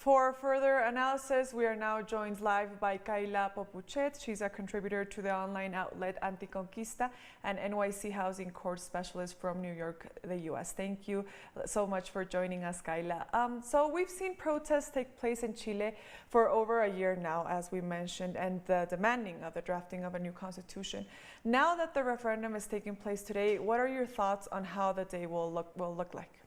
For further analysis, we are now joined live by Kayla Popuchet. She's a contributor to the online outlet Anticonquista and NYC Housing Court Specialist from New York, the U.S. Thank you so much for joining us, Kayla. So we've seen protests take place in Chile for over a year now, as we mentioned, and the demanding of the drafting of a new constitution. Now that the referendum is taking place today, what are your thoughts on how the day will look like?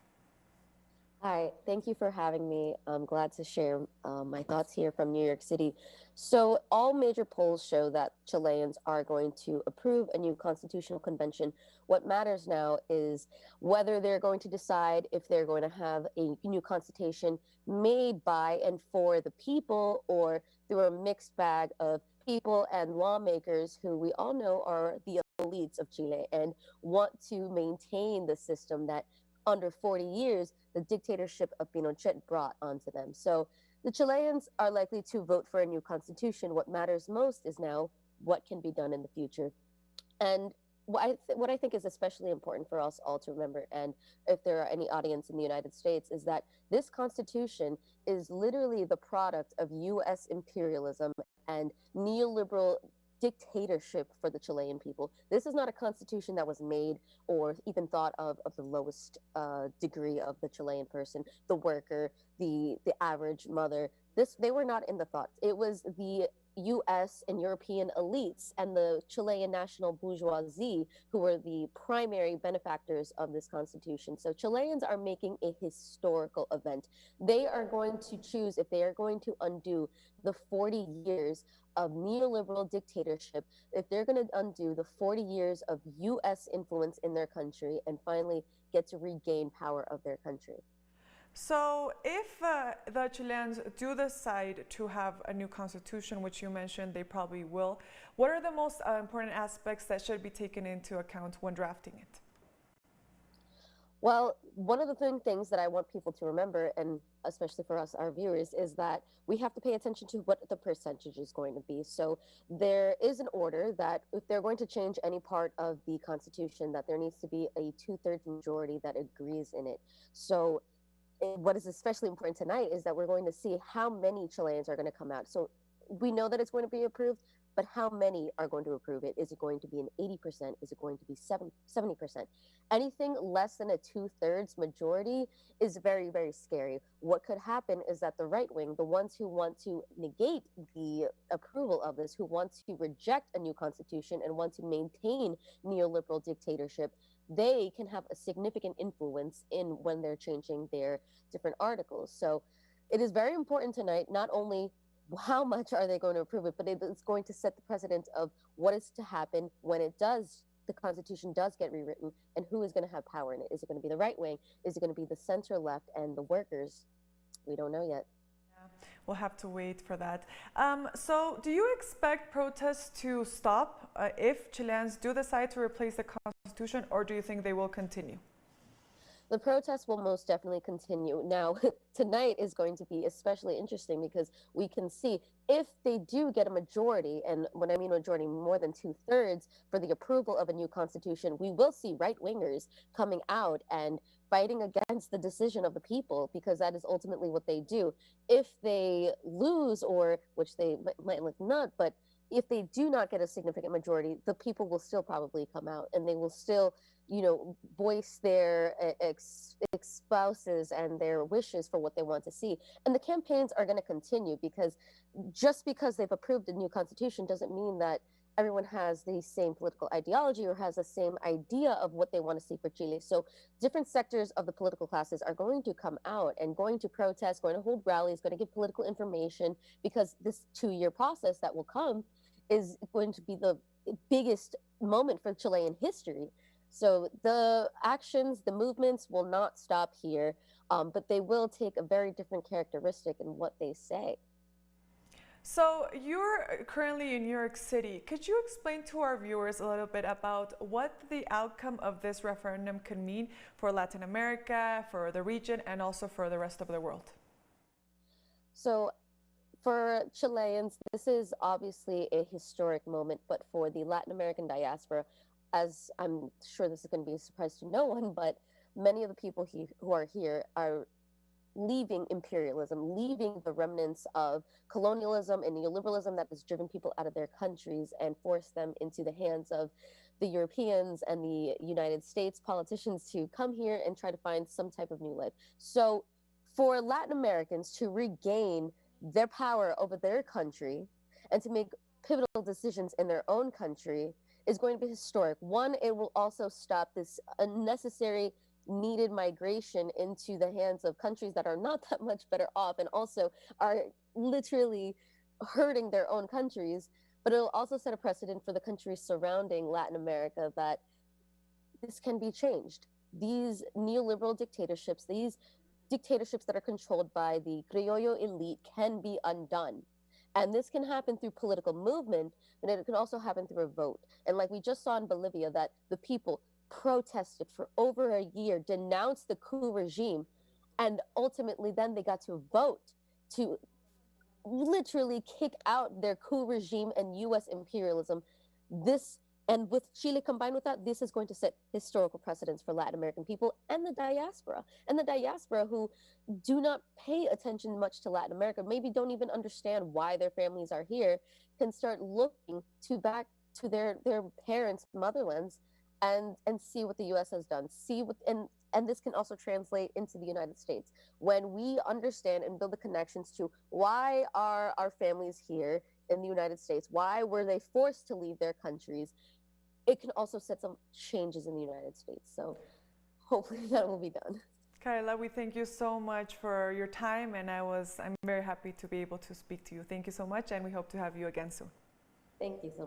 Hi, thank you for having me. I'm glad to share my thoughts here from New York City. So all major polls show that Chileans are going to approve a new constitutional convention. What matters now is whether they're going to decide if they're going to have a new constitution made by and for the people, or through a mixed bag of people and lawmakers who we all know are the elites of Chile and want to maintain the system that under 40 years, the dictatorship of Pinochet brought onto them. So the Chileans are likely to vote for a new constitution. What matters most is now what can be done in the future. And what I think is especially important for us all to remember, and if there are any audience in the United States, is that this constitution is literally the product of U.S. imperialism and neoliberal dictatorship for the Chilean people. This is not a constitution that was made or even thought of the lowest degree of the Chilean person, the worker, the average mother. They were not in the thoughts. It was the US and European elites and the Chilean national bourgeoisie who were the primary benefactors of this constitution. So Chileans are making a historical event. They are going to choose if they are going to undo the 40 years of neoliberal dictatorship, if they're going to undo the 40 years of US influence in their country and finally get to regain power of their country. So if the Chileans do decide to have a new constitution, which you mentioned they probably will, what are the most important aspects that should be taken into account when drafting it? Well, one of the things that I want people to remember, and especially for us, our viewers, is that we have to pay attention to what the percentage is going to be. So there is an order that if they're going to change any part of the Constitution, that there needs to be a 2/3 majority that agrees in it. So what is especially important tonight is that we're going to see how many Chileans are going to come out. So we know that it's going to be approved, but how many are going to approve it? Is it going to be an 80%? Is it going to be 70%? Anything less than a 2/3 majority is very, very scary. What could happen is that the right wing, the ones who want to negate the approval of this, who want to reject a new constitution and want to maintain neoliberal dictatorship, they can have a significant influence in when they're changing their different articles. So it is very important tonight, not only how much are they going to approve it, but it's going to set the precedent of what is to happen when the Constitution does get rewritten, and who is going to have power in it. Is it going to be the right wing? Is it going to be the center left and the workers? We don't know yet. We'll have to wait for that. So do you expect protests to stop if Chileans do decide to replace the Constitution, or do you think they will continue? The protests will most definitely continue. Now, tonight is going to be especially interesting because we can see if they do get a majority, and when I mean majority, more than 2/3 for the approval of a new constitution, we will see right-wingers coming out and fighting against the decision of the people, because that is ultimately what they do. If they lose, or which they might not, but if they do not get a significant majority, the people will still probably come out and they will still, voice their espouses and their wishes for what they want to see. And the campaigns are going to continue, because just because they've approved a new constitution doesn't mean that everyone has the same political ideology or has the same idea of what they want to see for Chile. So different sectors of the political classes are going to come out and going to protest, going to hold rallies, going to give political information, because this 2-year process that will come is going to be the biggest moment for Chilean history. So the actions, the movements will not stop here, but they will take a very different characteristic in what they say. So you're currently in New York City. Could you explain to our viewers a little bit about what the outcome of this referendum could mean for Latin America, for the region, and also for the rest of the world? So for Chileans, this is obviously a historic moment, but for the Latin American diaspora, as I'm sure this is going to be a surprise to no one, but many of the people who are here are leaving imperialism, leaving the remnants of colonialism and neoliberalism that has driven people out of their countries and forced them into the hands of the Europeans and the United States politicians to come here and try to find some type of new life. So for Latin Americans to regain their power over their country and to make pivotal decisions in their own country is going to be historic. One, it will also stop this unnecessary needed migration into the hands of countries that are not that much better off and also are literally hurting their own countries. But it'll also set a precedent for the countries surrounding Latin America that this can be changed. These neoliberal dictatorships, these dictatorships that are controlled by the criollo elite can be undone. And this can happen through political movement, but it can also happen through a vote. And like we just saw in Bolivia, that the people protested for over a year, denounced the coup regime, and ultimately then they got to vote to literally kick out their coup regime and US imperialism. This, and with Chile combined with that, this is going to set historical precedents for Latin American people and the diaspora. And the diaspora who do not pay attention much to Latin America, maybe don't even understand why their families are here, can start looking to back to their parents' motherlands and see what the US has done. See what and this can also translate into the United States. When we understand and build the connections to why are our families here in the United States, why were they forced to leave their countries, it can also set some changes in the United States. So hopefully that will be done. Carla, we thank you so much for your time, and I'm very happy to be able to speak to you. Thank you so much, and we hope to have you again soon. Thank you so much.